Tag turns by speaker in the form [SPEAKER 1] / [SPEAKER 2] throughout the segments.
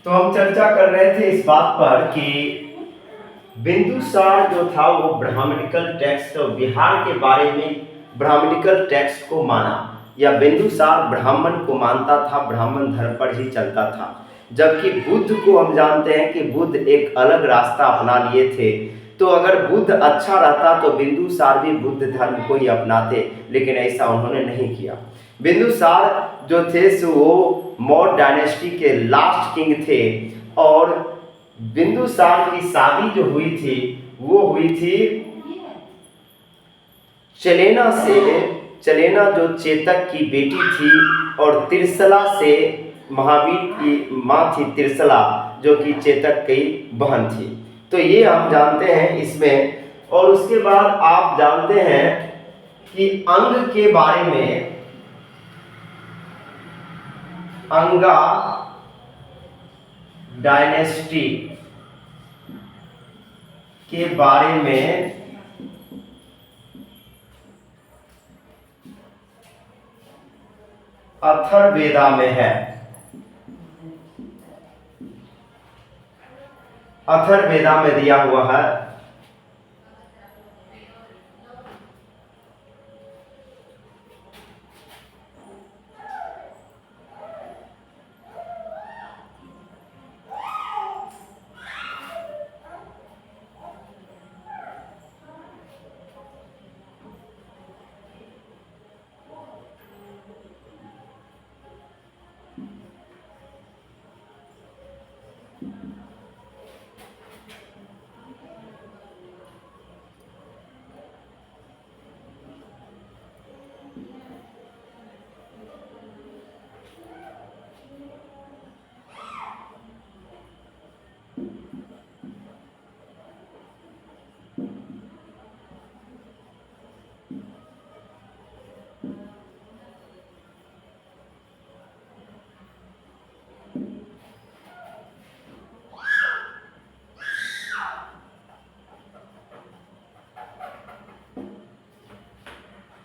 [SPEAKER 1] तो हम चर्चा कर रहे थे इस बात पर कि बिंदुसार जो था वो ब्राह्मणिकल टेक्स्ट और बिहार के बारे में ब्राह्मणिकल टेक्स्ट को माना, या बिंदुसार ब्राह्मण को मानता था, ब्राह्मण धर्म पर ही चलता था। जबकि बुद्ध को हम जानते हैं कि बुद्ध एक अलग रास्ता अपना लिए थे। तो अगर बुद्ध अच्छा रहता तो बिंदुसार भी बुद्ध धर्म को ही अपनाते, लेकिन ऐसा उन्होंने नहीं किया। बिंदुसार जो थे सो वो मौर्य डायनेस्टी के लास्ट किंग थे, और बिंदुसार की शादी जो हुई थी वो हुई थी चलेना से। चलेना जो चेतक की बेटी थी, और तिरसला से महावीर की माँ थी तिरसला, जो कि चेतक की बहन थी। तो ये हम जानते हैं इसमें। और उसके बाद आप जानते हैं कि अंग के बारे में, अंगा डायनेस्टी के बारे में अथर्ववेदा में है। अथर्ववेदा में दिया हुआ है।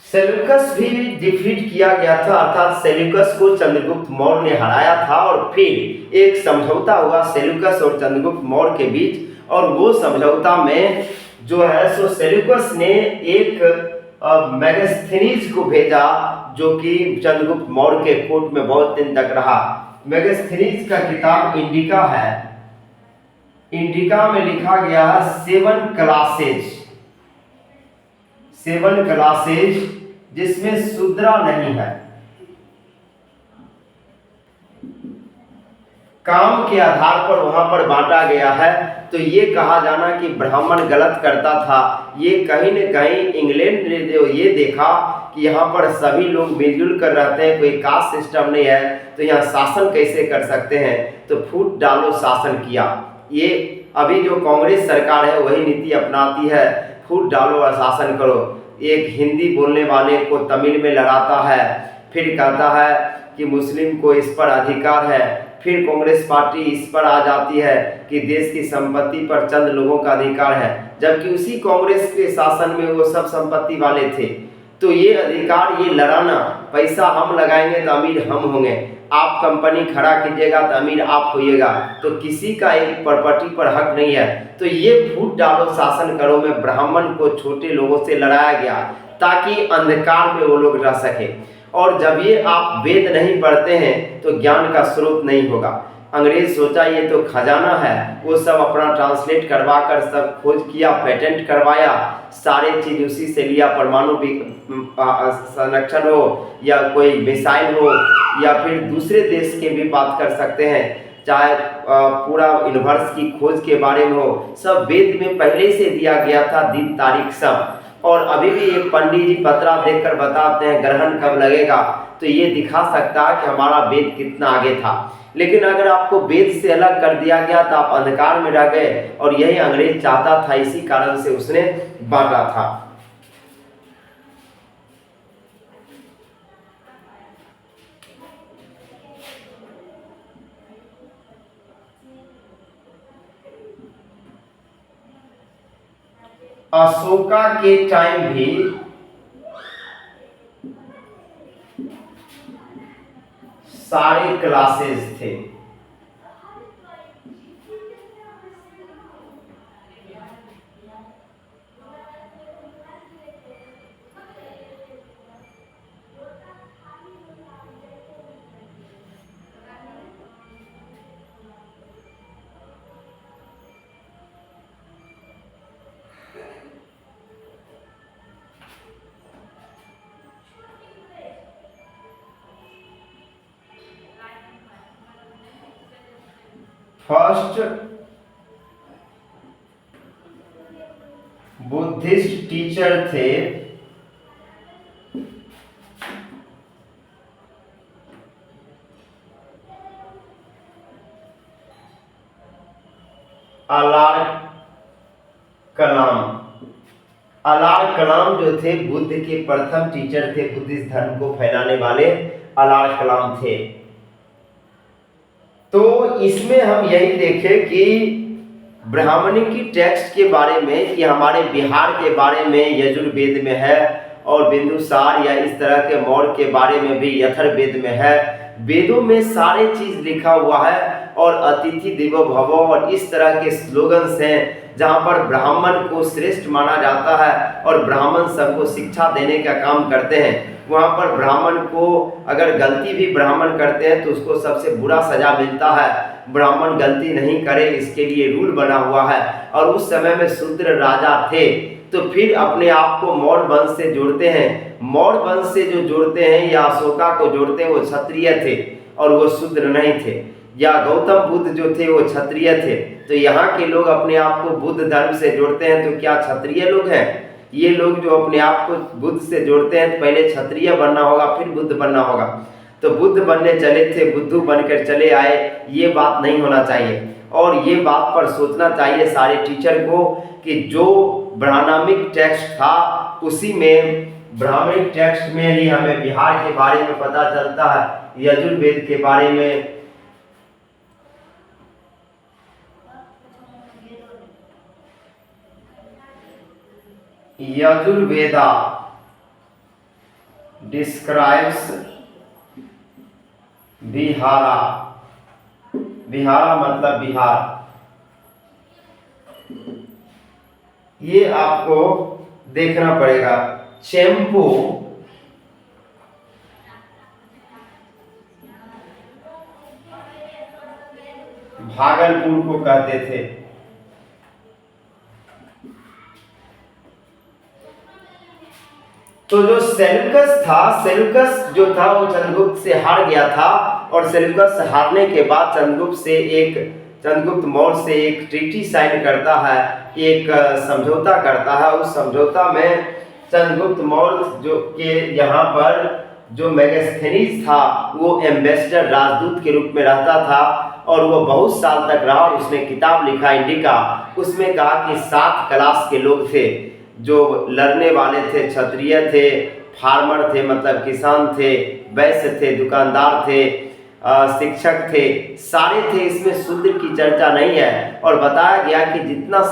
[SPEAKER 1] सेल्यूकस भी डिफीट किया गया था, अर्थात सेल्यूकस को चंद्रगुप्त मौर्य ने हराया था, और फिर एक समझौता हुआ सेल्यूकस और चंद्रगुप्त मौर्य के बीच। और वो समझौता में जो है सो सेल्यूकस ने एक मेगास्थनीज को भेजा, जो कि चंद्रगुप्त मौर्य के कोर्ट में बहुत दिन तक रहा। मेगास्थनीज का किताब इंडिका है। इंडिका में लिखा गया है 7 क्लासेज, जिसमें शूद्रा नहीं है। काम के आधार पर वहां पर बांटा गया है। तो ये कहा जाना कि ब्राह्मण गलत करता था, ये कहीं न कहीं इंग्लैंड ने जो ये देखा कि यहाँ पर सभी लोग मिलजुल कर रहते हैं, कोई कास्ट सिस्टम नहीं है, तो यहाँ शासन कैसे कर सकते हैं, तो फूट डालो शासन किया। ये अभी जो कांग्रेस सरकार है वही नीति अपनाती है, फूट डालो और शासन करो। एक हिंदी बोलने वाले को तमिल में लड़ाता है, फिर कहता है कि मुस्लिम को इस पर अधिकार है, फिर कांग्रेस पार्टी इस पर आ जाती है कि देश की संपत्ति पर चंद लोगों का अधिकार है, जबकि उसी कांग्रेस के शासन में वो सब संपत्ति वाले थे। तो ये अधिकार, ये लड़ाना, पैसा हम लगाएंगे तो अमीर हम होंगे, आप कंपनी खड़ा कीजिएगा तो अमीर आप होइएगा, तो किसी का एक प्रॉपर्टी पर हक नहीं है। तो ये फूट डालो शासन करो में ब्राह्मण को छोटे लोगों से लड़ाया गया, ताकि अंधकार में वो लोग रह सके। और जब ये आप वेद नहीं पढ़ते हैं तो ज्ञान का स्रोत नहीं होगा। अंग्रेज सोचा ये तो खजाना है, वो सब अपना ट्रांसलेट करवा कर सब खोज किया, पेटेंट करवाया, सारे चीज उसी से लिया। परमाणु संरक्षण हो या कोई मिसाइल हो या फिर दूसरे देश के भी बात कर सकते हैं, चाहे पूरा यूनिवर्स की खोज के बारे में हो, सब वेद में पहले से दिया गया था, दिन तारीख सब। और अभी भी एक पंडित जी पतरा देखकर बताते हैं ग्रहण कब लगेगा, तो ये दिखा सकता है कि हमारा वेद कितना आगे था। लेकिन अगर आपको वेद से अलग कर दिया गया तो आप अंधकार में रह गए, और यही अंग्रेज चाहता था, इसी कारण से उसने बांटा था। अशोका के टाइम भी सारे क्लासेस थे। फर्स्ट बुद्धिस्ट टीचर थे अलार कलाम। अलार कलाम जो थे बुद्ध के प्रथम टीचर थे, बुद्धिस्ट धर्म को फैलाने वाले अलार कलाम थे। तो इसमें हम यही देखें कि ब्राह्मणी की टेक्स्ट के बारे में, कि हमारे बिहार के बारे में यजुर्वेद में है, और बिंदुसार या इस तरह के मौर्य के बारे में भी यथर्वेद में है। वेदों में सारे चीज लिखा हुआ है, और अतिथि देवो भव और इस तरह के स्लोगन्स हैं जहाँ पर ब्राह्मण को श्रेष्ठ माना जाता है और ब्राह्मण सबको शिक्षा देने का काम करते हैं। वहाँ पर ब्राह्मण को अगर गलती भी ब्राह्मण करते हैं तो उसको सबसे बुरा सजा मिलता है। ब्राह्मण गलती नहीं करे इसके लिए रूल बना हुआ है। और उस समय में शूद्र राजा थे, तो फिर अपने आप को मौर्य वंश से जोड़ते हैं। मौर्य वंश से जो जोड़ते हैं या अशोका को जोड़ते हैं वो क्षत्रिय थे और वो शूद्र नहीं थे। या गौतम बुद्ध जो थे वो क्षत्रिय थे। तो यहाँ के लोग अपने आप को बुद्ध धर्म से जोड़ते हैं, तो क्या क्षत्रिय लोग हैं? ये लोग जो अपने आप को बुद्ध से जोड़ते हैं तो पहले क्षत्रिय बनना होगा, फिर बुद्ध बनना होगा। तो बुद्ध बनने चले थे, बुद्धू बनकर चले आए, ये बात नहीं होना चाहिए। और ये बात पर सोचना चाहिए सारे टीचर को कि जो ब्राह्मणिक टेक्स्ट था उसी में, ब्राह्मणिक टेक्स्ट में ही हमें बिहार के बारे में पता चलता है, यजुर्वेद के बारे में, यजुर्वेदा डिस्क्राइब्स बिहारा। बिहारा मतलब बिहार। ये आपको देखना पड़ेगा। चेम्पू भागलपुर को कहते थे। तो जो सेल्यूकस था, सेल्यूकस जो था वो चंद्रगुप्त से हार गया था, और सेल्यूकस हारने के बाद चंद्रगुप्त मौर्य से एक ट्रीटी साइन करता है, एक समझौता करता है। उस समझौता में चंद्रगुप्त मौर्य जो के यहाँ पर जो मेगास्थनीज था वो एम्बेसडर, राजदूत के रूप में रहता था, और वो बहुत साल तक रहा। और उसने किताब लिखा इंडिका, उसमें कहा कि 7 क्लास के लोग थे जो लड़ने वाले थे। क्षत्रिय थे, फार्मर थे मतलब किसान थे, वैश्य थे, दुकानदार थे, शिक्षक थे, सारे थे। इसमें शूद्र की चर्चा नहीं है। और बताया गया कि जितना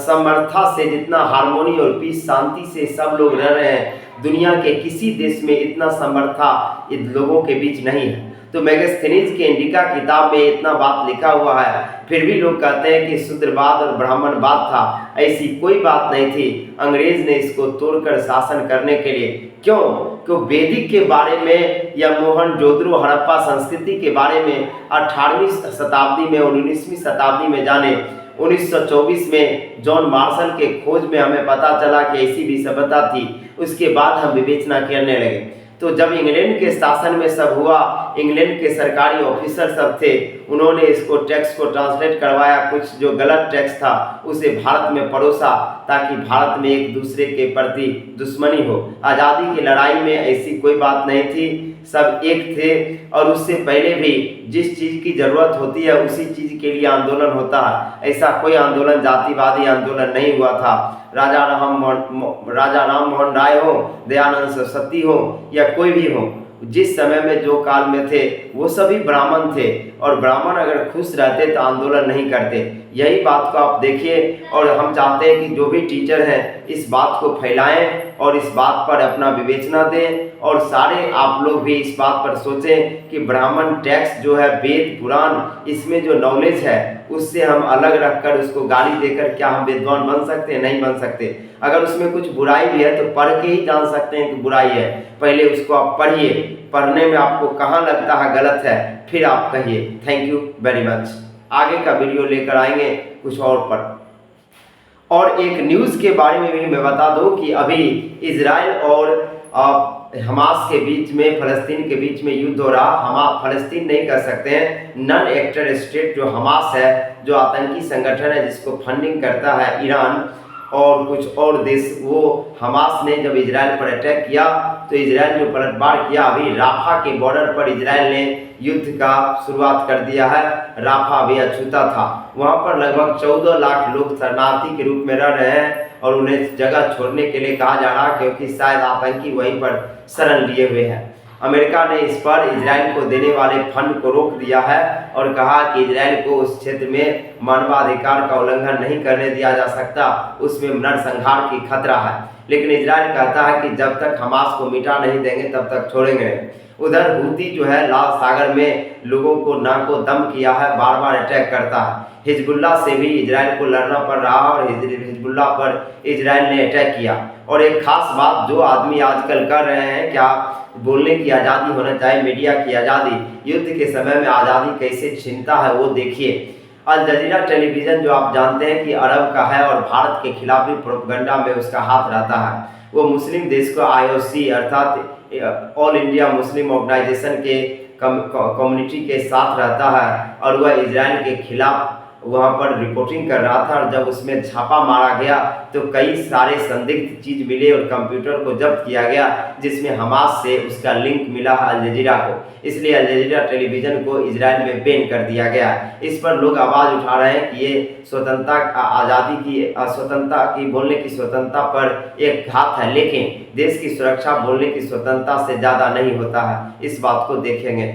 [SPEAKER 1] समर्था से, जितना हार्मोनी और पीस, शांति से सब लोग रह रहे हैं, दुनिया के किसी देश में इतना समर्था इन लोगों के बीच नहीं है। तो मेगास्थनीज के इंडिका किताब में इतना बात लिखा हुआ है, फिर भी लोग कहते हैं कि शूद्रवाद और ब्राह्मणवाद था। ऐसी कोई बात नहीं थी। अंग्रेज ने इसको तोड़कर शासन करने के लिए, क्यों? क्यों वैदिक के बारे में या मोहनजोदड़ो हड़प्पा संस्कृति के बारे में 18वीं शताब्दी में और 19वीं शताब्दी में जाने। 1924 में जॉन मार्शल के खोज में हमें पता चला कि ऐसी भी सभ्यता थी। उसके बाद हम विवेचना करने लगे। तो जब इंग्लैंड के शासन में सब हुआ, इंग्लैंड के सरकारी ऑफिसर सब थे, उन्होंने इसको टेक्स्ट को ट्रांसलेट करवाया। कुछ जो गलत टेक्स्ट था उसे भारत में परोसा, ताकि भारत में एक दूसरे के प्रति दुश्मनी हो। आज़ादी की लड़ाई में ऐसी कोई बात नहीं थी, सब एक थे। और उससे पहले भी जिस चीज़ की ज़रूरत होती है उसी चीज़ के लिए आंदोलन होता है। ऐसा कोई आंदोलन, जातिवादी आंदोलन नहीं हुआ था। राजा राम मोहन राय हो, दयानंद सरस्वती हो या कोई भी हो, जिस समय में जो काल में थे वो सभी ब्राह्मण थे। और ब्राह्मण अगर खुश रहते तो आंदोलन नहीं करते। यही बात को आप देखिए। और हम चाहते हैं कि जो भी टीचर हैं इस बात को फैलाएं और इस बात पर अपना विवेचना दें। और सारे आप लोग भी इस बात पर सोचें कि ब्राह्मण टेक्स्ट जो है, वेद पुराण, इसमें जो नॉलेज है उससे हम अलग रखकर उसको गाली देकर क्या हम विद्वान बन सकते हैं? नहीं बन सकते। अगर उसमें कुछ बुराई भी है तो पढ़ के ही जान सकते हैं कि बुराई है। पहले उसको आप पढ़िए, पढ़ने में आपको कहाँ लगता है गलत है, फिर आप कहिए। Thank you very much. आगे का वीडियो लेकर आएंगे कुछ और पर। और एक न्यूज़ के बारे में भी मैं बता दूं कि अभी इजराइल और हमास के बीच में, फ़लस्तीन के बीच में युद्ध हो रहा। हम फ़लस्तीन नहीं कर सकते हैं, नॉन एक्टर स्टेट जो हमास है, जो आतंकी संगठन है जिसको फंडिंग करता है ईरान और कुछ और देश, वो हमास ने जब इजराइल पर अटैक किया तो इजराइल ने पलटवार किया। अभी राफा के बॉर्डर पर इजराइल ने युद्ध का शुरुआत कर दिया है। राफा अभी अछूता था, वहाँ पर लगभग 14 लाख लोग शरणार्थी के रूप में रह रहे हैं और उन्हें जगह छोड़ने के लिए कहा जा रहा क्योंकि शायद आतंकी वहीं पर शरण लिए हुए हैं। अमेरिका ने इस पर इजराइल को देने वाले फंड को रोक दिया है और कहा कि इजराइल को उस क्षेत्र में मानवाधिकार का उल्लंघन नहीं करने दिया जा सकता, उसमें नरसंहार की खतरा है। लेकिन इजराइल कहता है कि जब तक हमास को मिटा नहीं देंगे तब तक छोड़ेंगे नहीं। उधर हूती जो है लाल सागर में लोगों को नाको दम किया है, बार बार अटैक करता है। हिजबुल्ला से भी इजराइल को लड़ना पड़ रहा और हिजबुल्ला पर इजराइल ने अटैक किया। और एक खास बात जो आदमी आजकल कर रहे हैं, क्या बोलने की आज़ादी होना चाहिए, मीडिया की आज़ादी, युद्ध के समय में आज़ादी कैसे छीनता है वो देखिए। अल जजीरा टेलीविज़न जो आप जानते हैं कि अरब का है और भारत के खिलाफ भी प्रोपगंडा में उसका हाथ रहता है। वो मुस्लिम देश को IOC अर्थात ऑल इंडिया मुस्लिम ऑर्गेनाइजेशन के कम्युनिटी के साथ रहता है और वह इजराइल के खिलाफ वहाँ पर रिपोर्टिंग कर रहा था। और जब उसमें छापा मारा गया तो कई सारे संदिग्ध चीज़ मिले और कंप्यूटर को जब्त किया गया जिसमें हमास से उसका लिंक मिला अल जजीरा को। इसलिए अल जजीरा टेलीविज़न को इजराइल में बैन कर दिया गया। इस पर लोग आवाज़ उठा रहे हैं कि ये स्वतंत्रता आज़ादी की, स्वतंत्रता की, बोलने की स्वतंत्रता पर एक घात है, लेकिन देश की सुरक्षा बोलने की स्वतंत्रता से ज़्यादा नहीं होता है। इस बात को देखेंगे।